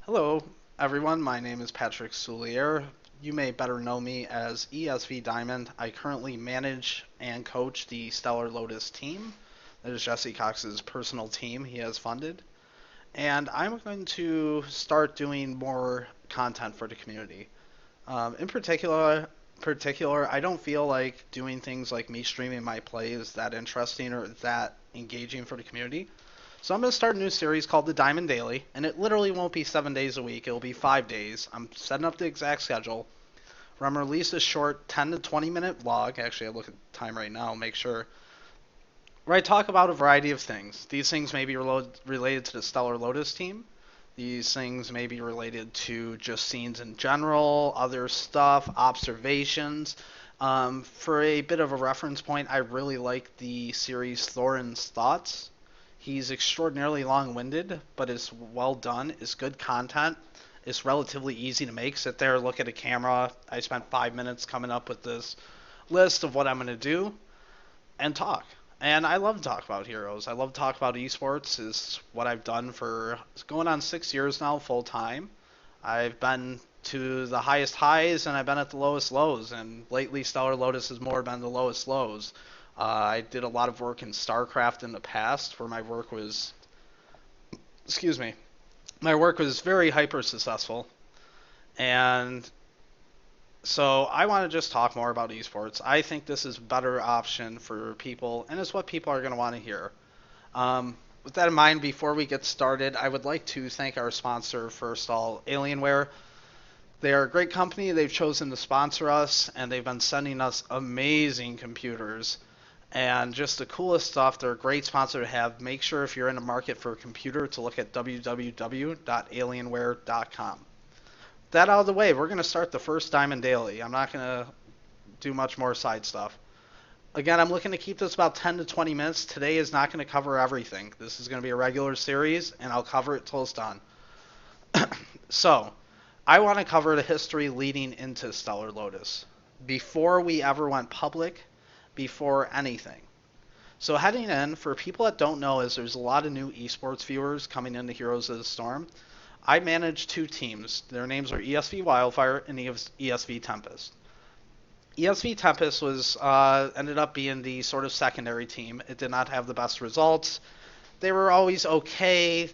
Hello, everyone. My name is Patrick Soulier. You may better know me as ESV Diamond. I currently manage and coach the Stellar Lotus team. That is Jesse Cox's personal team he has funded. And I'm going to start doing more content for the community. In particular, I don't feel like doing things like me streaming my plays that interesting or that engaging for the community. So I'm going to start a new series called The Diamond Daily, and it literally won't be 7 days a week. It'll be 5 days. I'm setting up the exact schedule where I'm going to release a short 10 to 20 minute vlog. Actually, I look at the time right now, make sure. Where I talk about a variety of things. These things may be related to the Stellar Lotus team. These things may be related to just scenes in general, other stuff, observations. For a bit of a reference point, I really like the series Thorin's Thoughts. He's extraordinarily long-winded, but it's well done. It's good content. It's relatively easy to make. Sit there, look at a camera. I spent 5 minutes coming up with this list of what I'm going to do and talk. And I love to talk about heroes. I love to talk about esports. Is what I've done for going on 6 years now, full time. I've been to the highest highs and I've been at the lowest lows. And lately, Stellar Lotus has more been the lowest lows. I did a lot of work in StarCraft in the past, where excuse me, my work was very hyper successful, and so I want to just talk more about esports. I think this is a better option for people, and it's what people are going to want to hear. With that in mind, before we get started, I would like to thank our sponsor, first of all, Alienware. They are a great company. They've chosen to sponsor us, and they've been sending us amazing computers and just the coolest stuff. They're a great sponsor to have. Make sure if you're in the market for a computer to look at www.alienware.com. That out of the way, we're going to start the first Diamond Daily. I'm not going to do much more side stuff. Again, I'm looking to keep this about 10 to 20 minutes. Today is not going to cover everything. This is going to be a regular series, and I'll cover it till it's done. So, I want to cover the history leading into Stellar Lotus. Before we ever went public, before anything. So heading in, for people that don't know, is there's a lot of new esports viewers coming into Heroes of the Storm. I manage two teams. Their names are ESV Wildfire and ESV Tempest. ESV Tempest was ended up being the sort of secondary team. It did not have the best results. They were always okay.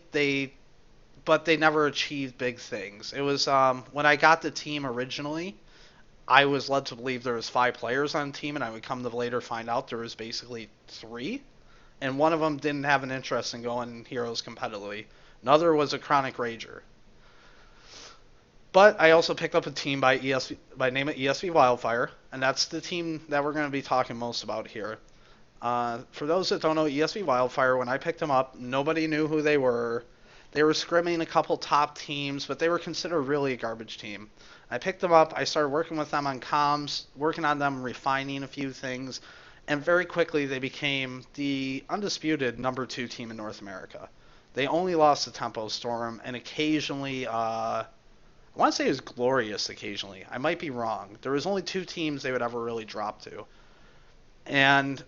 But they never achieved big things. It was when I got the team originally, I was led to believe there was 5 players on the team, and I would come to later find out there was basically 3, and one of them didn't have an interest in going heroes competitively. Another was a chronic rager. But I also picked up a team by name of ESV Wildfire, and that's the team that we're going to be talking most about here. For those that don't know, ESV Wildfire, when I picked them up, nobody knew who they were. They were scrimming a couple top teams, but they were considered really a garbage team. I picked them up. I started working with them on comms, working on them, refining a few things, and very quickly they became the undisputed number 2 team in North America. They only lost to Tempo Storm, and occasionally, I want to say it was Glorious occasionally. I might be wrong. There was only 2 teams they would ever really drop to. And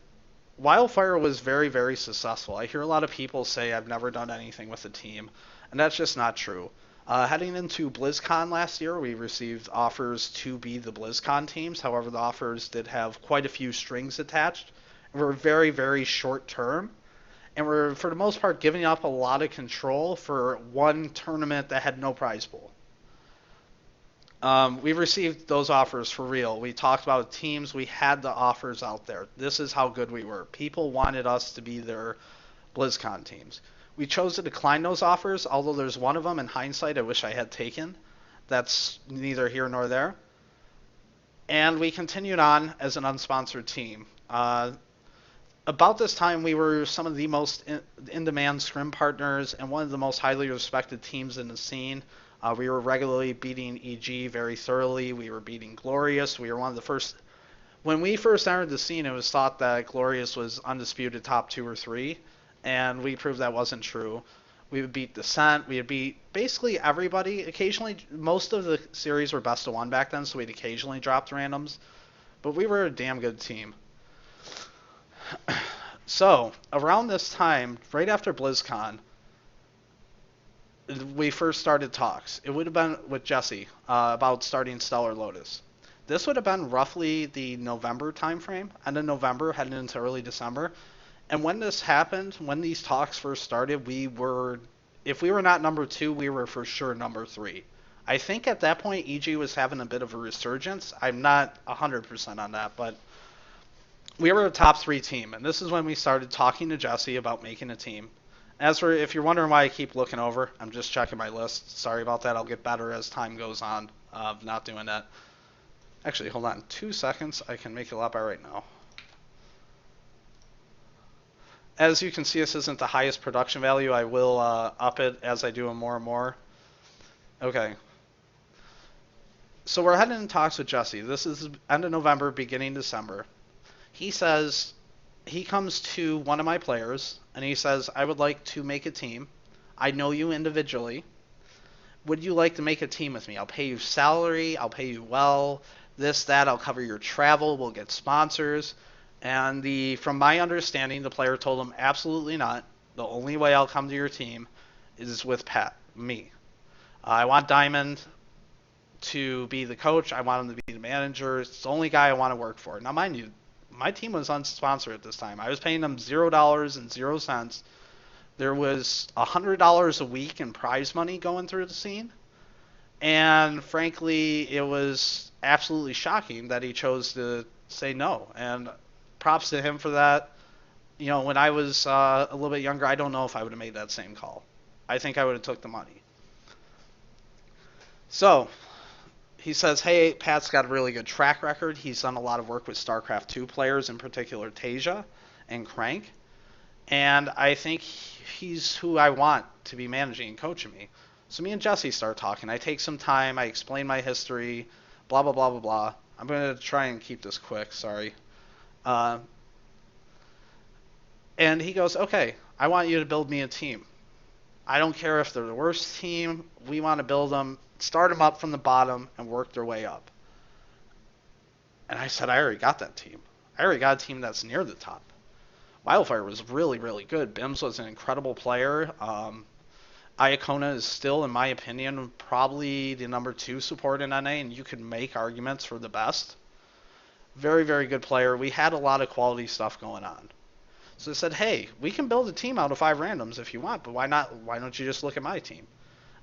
Wildfire was very, very successful. I hear a lot of people say I've never done anything with a team, and that's just not true. Heading into BlizzCon last year, we received offers to be the BlizzCon teams. However, the offers did have quite a few strings attached. Were very, very short term, and were, for the most part, giving up a lot of control for one tournament that had no prize pool. We received those offers for real. We talked about teams. We had the offers out there. This is how good we were. People wanted us to be their BlizzCon teams. We chose to decline those offers, although there's one of them in hindsight I wish I had taken. That's neither here nor there. And we continued on as an unsponsored team. About this time, we were some of the most in-demand scrim partners and one of the most highly respected teams in the scene. We were regularly beating EG very thoroughly. We were beating Glorious. We were one of the first. When we first entered the scene, it was thought that Glorious was undisputed top 2 or 3, and we proved that wasn't true. We would beat Descent. We would beat basically everybody. Occasionally, most of the series were best of 1 back then, so we'd occasionally dropped randoms. But we were a damn good team. So, around this time, right after BlizzCon, we first started talks. It would have been with Jesse about starting Stellar Lotus. This would have been roughly the November timeframe, end of November, heading into early December. And when this happened, when these talks first started, if we were not number two, we were for sure number three. I think at that point, EG was having a bit of a resurgence. I'm not 100% on that, but we were a top three team. And this is when we started talking to Jesse about making a team. As for if you're wondering why I keep looking over, I'm just checking my list. Sorry about that. I'll get better as time goes on of not doing that. Actually, hold on 2 seconds. I can make it a lot better right now. As you can see, this isn't the highest production value. I will up it as I do them more and more. Okay. So we're heading in talks with Jesse. This is end of November, beginning December. He says, he comes to one of my players, and he says, I would like to make a team. I know you individually. Would you like to make a team with me? I'll pay you salary. I'll pay you well. This, that. I'll cover your travel. We'll get sponsors. And from my understanding, the player told him, absolutely not. The only way I'll come to your team is with me. I want Diamond to be the coach. I want him to be the manager. It's the only guy I want to work for. Now, mind you, my team was unsponsored at this time. I was paying them $0 and 0 cents. There was $100 a week in prize money going through the scene. And frankly, it was absolutely shocking that he chose to say no. And props to him for that. You know, when I was a little bit younger, I don't know if I would have made that same call. I think I would have took the money. So he says, hey, Pat's got a really good track record. He's done a lot of work with StarCraft 2 players, in particular Tasia and Crank. And I think he's who I want to be managing and coaching me. So me and Jesse start talking. I take some time. I explain my history, blah, blah, blah, blah, blah. I'm going to try and keep this quick. Sorry. And he goes, okay, I want you to build me a team. I don't care if they're the worst team. We want to build them, start them up from the bottom, and work their way up. And I said, I already got that team. I already got a team that's near the top. Wildfire was really, really good. Bims was an incredible player. Iacona is still, in my opinion, probably the number 2 support in NA, and you could make arguments for the best. Very, very good player. We had a lot of quality stuff going on. So I said, hey, we can build a team out of 5 randoms if you want, but why not? Why don't you just look at my team?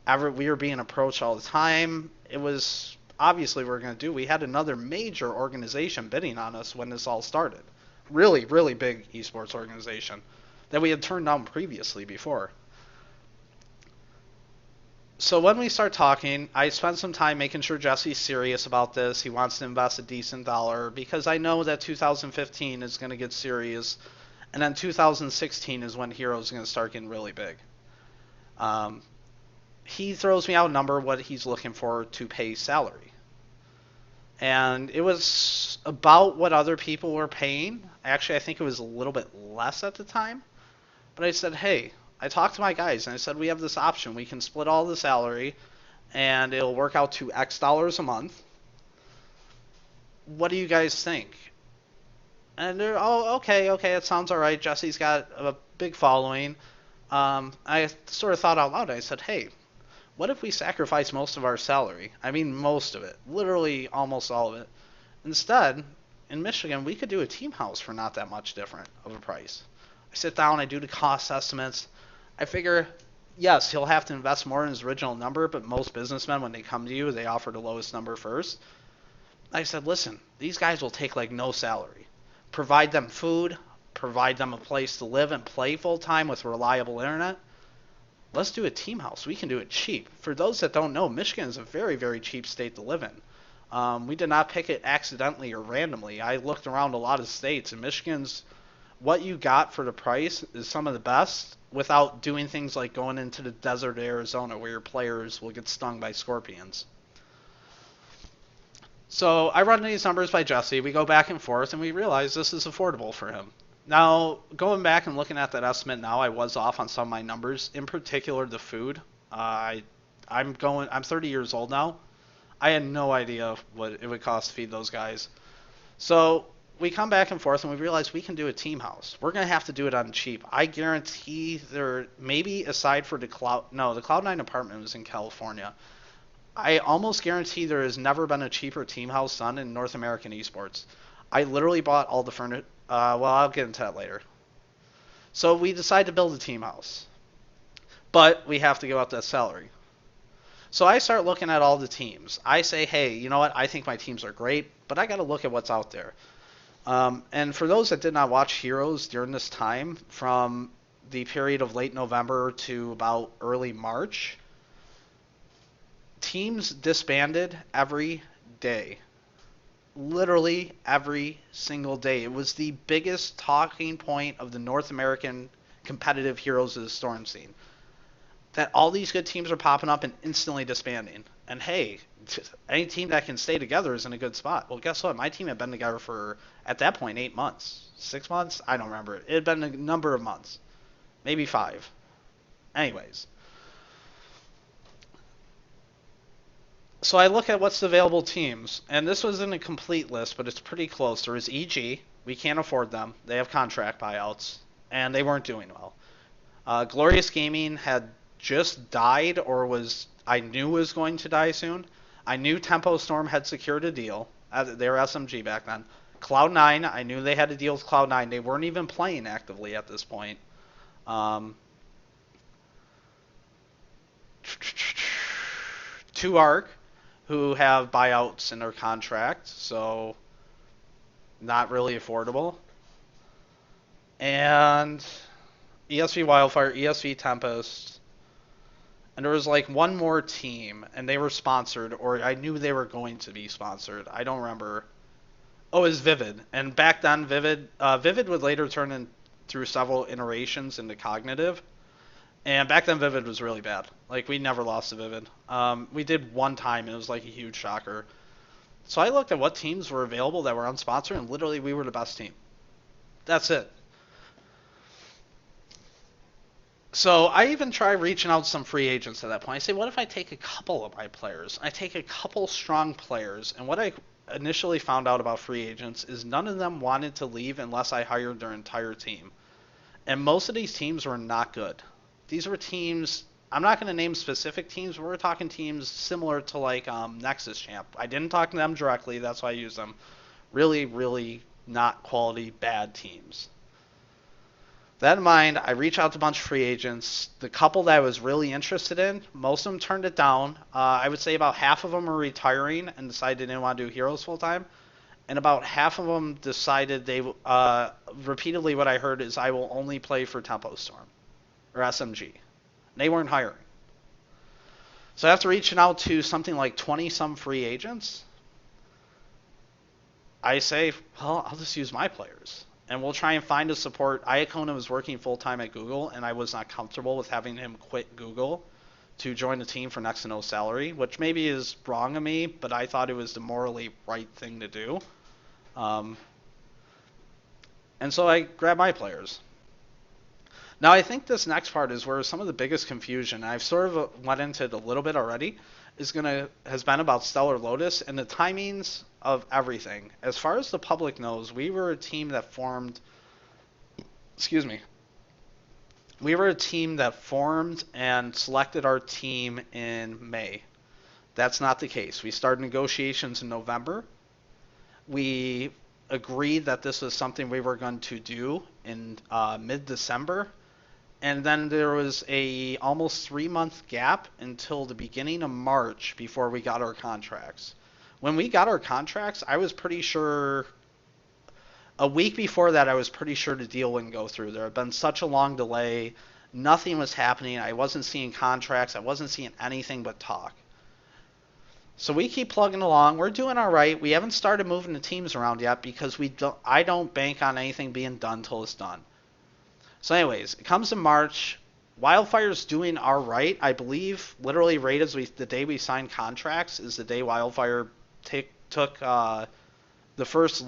We were being approached all the time. It was obviously we were going to do. We had another major organization bidding on us when this all started. Really, really big esports organization that we had turned down previously before. So when we start talking, I spent some time making sure Jesse's serious about this. He wants to invest a decent dollar because I know that 2015 is going to get serious. And then 2016 is when Heroes is going to start getting really big. He throws me out a number, what he's looking for to pay salary. And it was about what other people were paying. Actually, I think it was a little bit less at the time. But I said, hey, I talked to my guys and I said, we have this option. We can split all the salary and it'll work out to X dollars a month. What do you guys think? And they're, oh, okay, it sounds all right. Jesse's got a big following. I sort of thought out loud. I said, hey, what if we sacrifice most of our salary? I mean, most of it. Literally almost all of it. Instead, in Michigan, we could do a team house for not that much different of a price. I sit down, I do the cost estimates. I figure, yes, he'll have to invest more in his original number, but most businessmen, when they come to you, they offer the lowest number first. I said, listen, these guys will take like no salary. Provide them food, provide them a place to live and play full-time with reliable internet. Let's do a team house. We can do it cheap. For those that don't know, Michigan is a very, very cheap state to live in. We did not pick it accidentally or randomly. I looked around a lot of states, and Michigan's, what you got for the price is some of the best without doing things like going into the desert of Arizona where your players will get stung by scorpions. So I run these numbers by Jesse. We go back and forth, and we realize this is affordable for him. Now, going back and looking at that estimate now, I was off on some of my numbers. In particular, the food. I'm 30 years old now. I had no idea what it would cost to feed those guys. So we come back and forth and we realize we can do a team house. We're gonna have to do it on cheap. I guarantee there, maybe aside for the Cloud9 apartment was in California. I almost guarantee there has never been a cheaper team house done in North American esports. I literally bought all the furniture. Well, I'll get into that later. So we decide to build a team house, but we have to give up that salary. So I start looking at all the teams. I say, hey, you know what? I think my teams are great, but I got to look at what's out there. And for those that did not watch Heroes during this time, from the period of late November to about early March, teams disbanded every day. Literally every single day. It was the biggest talking point of the North American competitive Heroes of the Storm scene. That all these good teams are popping up and instantly disbanding. And hey, any team that can stay together is in a good spot. Well, guess what? My team had been together for, at that point, 8 months. 6 months? I don't remember. It had been a number of months. Maybe 5. Anyways. So I look at what's the available teams, and this wasn't a complete list, but it's pretty close. There was EG. We can't afford them. They have contract buyouts, and they weren't doing well. Glorious Gaming had just died, or I knew was going to die soon. I knew Tempo Storm had secured a deal. They were SMG back then. Cloud9, I knew they had a deal with Cloud9. They weren't even playing actively at this point. 2Arc, who have buyouts in their contract, so not really affordable. And ESV Wildfire, ESV Tempest, and there was like one more team, and they were sponsored, or I knew they were going to be sponsored. I don't remember. Oh, it was Vivid. And back then, Vivid would later turn in through several iterations into Cognitive. And back then, Vivid was really bad. Like, we never lost to Vivid. We did one time, and it was like a huge shocker. So I looked at what teams were available that were unsponsored, and literally we were the best team. That's it. So I even try reaching out to some free agents at that point. I say, what if I take a couple of my players? I take a couple strong players, and what I initially found out about free agents is none of them wanted to leave unless I hired their entire team. And most of these teams were not good. These were teams, I'm not going to name specific teams, but we're talking teams similar to like Nexus Champ. I didn't talk to them directly, that's why I used them. Really, really not quality, bad teams. That in mind, I reached out to a bunch of free agents. The couple that I was really interested in, most of them turned it down. I would say about half of them were retiring and decided they didn't want to do Heroes full time. And about half of them decided they, repeatedly what I heard is I will only play for Tempo Storm or SMG. They weren't hiring. So after reaching out to something like 20-some free agents, I say, well, I'll just use my players. And we'll try and find a support. Iacona was working full-time at Google, and I was not comfortable with having him quit Google to join the team for next to no salary, which maybe is wrong of me, but I thought it was the morally right thing to do. And so I grabbed my players. Now I think this next part is where some of the biggest confusion, and I've sort of went into it a little bit already, has been about Stellar Lotus and the timings of everything. As far as the public knows, we were a team that formed, we were a team that formed and selected our team in May. That's not the case. We started negotiations in November. We agreed that this was something we were going to do in mid-December. And then there was a almost 3-month gap until the beginning of March before we got our contracts. When we got our contracts, I was pretty sure, a week before that, I was pretty sure the deal wouldn't go through. There had been such a long delay. Nothing was happening. I wasn't seeing contracts. I wasn't seeing anything but talk. So we keep plugging along. We're doing all right. We haven't started moving the teams around yet because I don't bank on anything being done till it's done. So anyways, it comes to March. Wildfire's doing all right. I believe literally right as the day we signed contracts is the day Wildfire took the first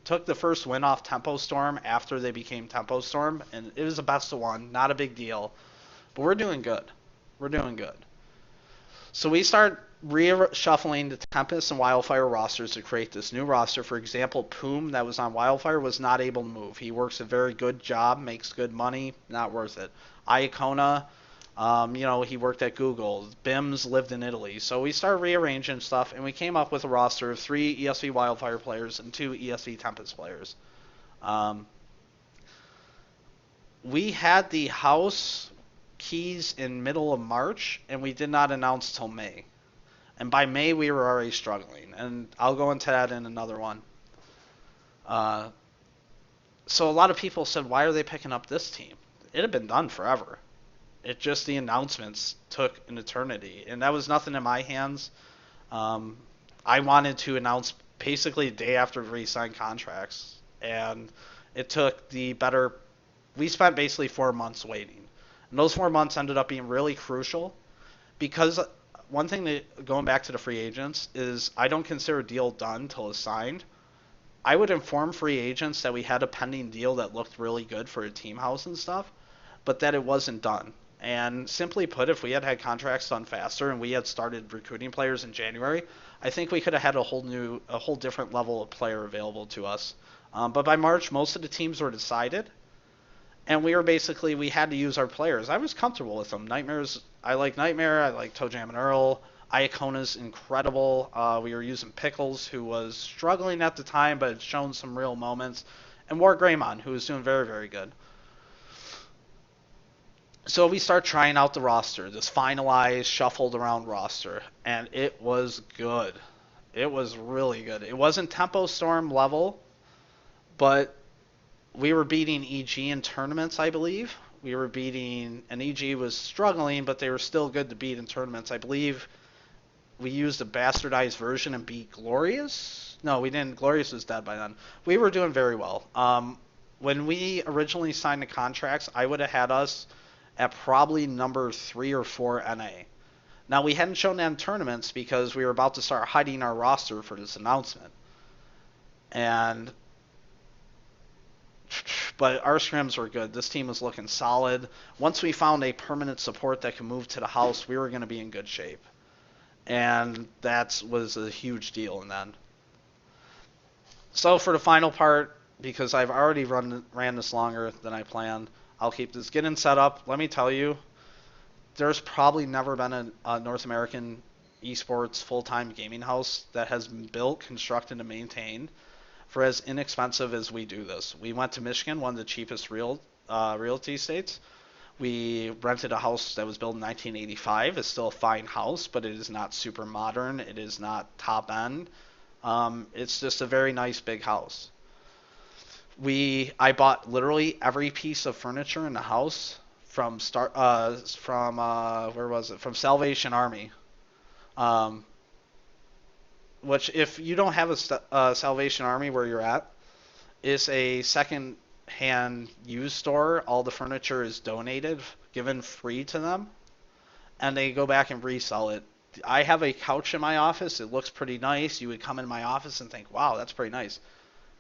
took the first win off Tempo Storm after they became Tempo Storm, and it was a best of one, not a big deal. But we're doing good. We're doing good. So we start reshuffling the Tempest and Wildfire rosters to create this new roster. For example, Poom, that was on Wildfire, was not able to move. He works a very good job, makes good money, not worth it. Iacona, he worked at Google. Bims lived in Italy. So we started rearranging stuff, and we came up with a roster of 3 ESV Wildfire players and 2 ESV Tempest players. We had the house keys in middle of March, and we did not announce till May. And by May, we were already struggling. And I'll go into that in another one. So a lot of people said, why are they picking up this team? It had been done forever. It just, the announcements took an eternity. And that was nothing in my hands. I wanted to announce basically the day after we signed contracts. And it took we spent basically 4 months waiting. And those 4 months ended up being really crucial because one thing that, going back to the free agents, is I don't consider a deal done till it's signed. I would inform free agents that we had a pending deal that looked really good for a team house and stuff, but that it wasn't done. And simply put, if we had had contracts done faster and we had started recruiting players in January, I think we could have had a whole different level of player available to us. But by March, most of the teams were decided, and we had to use our players. I was comfortable with them. I like Nightmare. I like Toe Jam and Earl. Iacona's incredible. We were using Pickles, who was struggling at the time, but had shown some real moments. And War Greymon, who was doing very, very good. So we start trying out the roster, this finalized, shuffled around roster, and it was good. It was really good. It wasn't Tempo Storm level, but we were beating EG in tournaments, I believe. And EG was struggling, but they were still good to beat in tournaments. I believe we used a bastardized version and beat Glorious. No, we didn't. Glorious was dead by then. We were doing very well. When we originally signed the contracts, I would have had us at probably number 3 or 4 NA. Now, we hadn't shown that in tournaments because we were about to start hiding our roster for this announcement. But our scrims were good. This team was looking solid. Once we found a permanent support that could move to the house, we were going to be in good shape. And that was a huge deal in that. So for the final part, because I've already ran this longer than I planned, I'll keep this getting set up. Let me tell you, there's probably never been a North American esports full-time gaming house that has been built, constructed, and maintained for as inexpensive as we do this. We went to Michigan, one of the cheapest realty states. We rented a house that was built in 1985. It's still a fine house, but it is not super modern. It is not top end. It's just a very nice big house. I bought literally every piece of furniture in the house from From Salvation Army. Which, if you don't have a Salvation Army where you're at, is a second-hand used store. All the furniture is donated, given free to them, and they go back and resell it. I have a couch in my office. It looks pretty nice. You would come in my office and think, wow, that's pretty nice.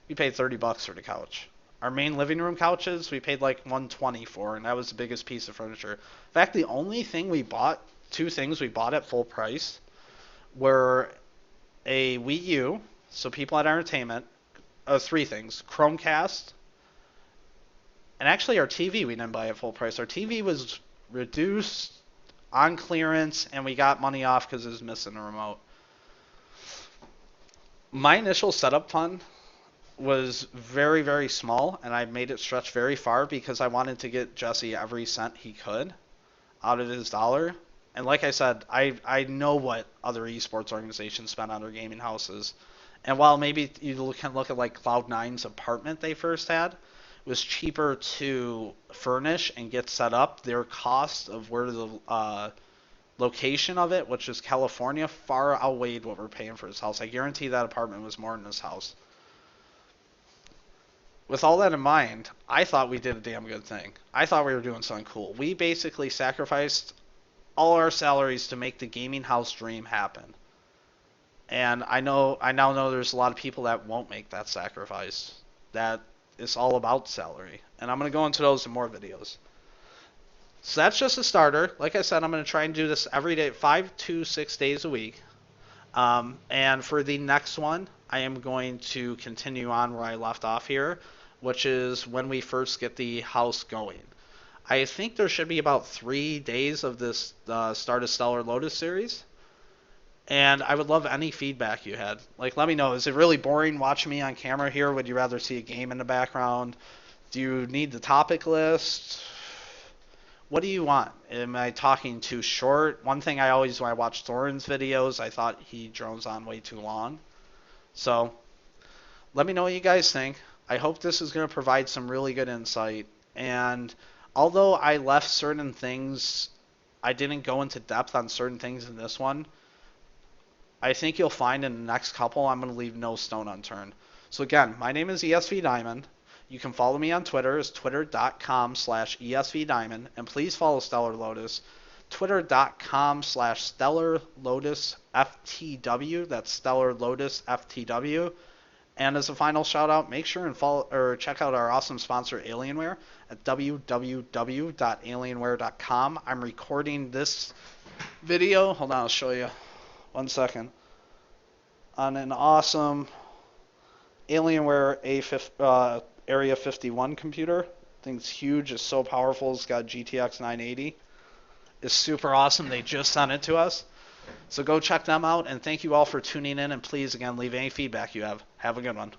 We paid $30 for the couch. Our main living room couches, we paid like $120 for, and that was the biggest piece of furniture. In fact, the only thing we bought, 2 things we bought at full price, were a Wii U, so people had entertainment, 3 things, Chromecast, and actually our TV we didn't buy at full price. Our TV was reduced on clearance, and we got money off because it was missing a remote. My initial setup fund was very, very small, and I made it stretch very far because I wanted to get Jesse every cent he could out of his dollar. And like I said, I know what other esports organizations spend on their gaming houses. And while maybe you can look at like Cloud9's apartment they first had, it was cheaper to furnish and get set up. Their cost of where the location of it, which is California, far outweighed what we're paying for this house. I guarantee that apartment was more than this house. With all that in mind, I thought we did a damn good thing. I thought we were doing something cool. We basically sacrificed all our salaries to make the gaming house dream happen. And I now know there's a lot of people that won't make that sacrifice. That it's all about salary. And I'm going to go into those in more videos. So that's just a starter. Like I said, I'm going to try and do this every day, 5 to 6 days a week. And for the next one, I am going to continue on where I left off here, which is when we first get the house going. I think there should be about 3 days of this Start a Stellar Lotus series. And I would love any feedback you had. Like, let me know. Is it really boring watching me on camera here? Would you rather see a game in the background? Do you need the topic list? What do you want? Am I talking too short? One thing I always, when I watch Thorin's videos, I thought he drones on way too long. So, let me know what you guys think. I hope this is going to provide some really good insight. And although I left certain things, I didn't go into depth on certain things in this one, I think you'll find in the next couple I'm going to leave no stone unturned. So again, my name is ESV Diamond. You can follow me on Twitter. It's twitter.com/ESVDiamond. And please follow Stellar Lotus. Twitter.com/Stellar Lotus FTW. That's Stellar Lotus FTW. And as a final shout out, make sure and follow or check out our awesome sponsor Alienware at www.alienware.com. I'm recording this video. Hold on, I'll show you. 1 second. On an awesome Alienware Area 51 computer. Thing's huge. It's so powerful. It's got GTX 980. It's super awesome. They just sent it to us. So go check them out. And thank you all for tuning in. And please, again, leave any feedback you have. Have a good one.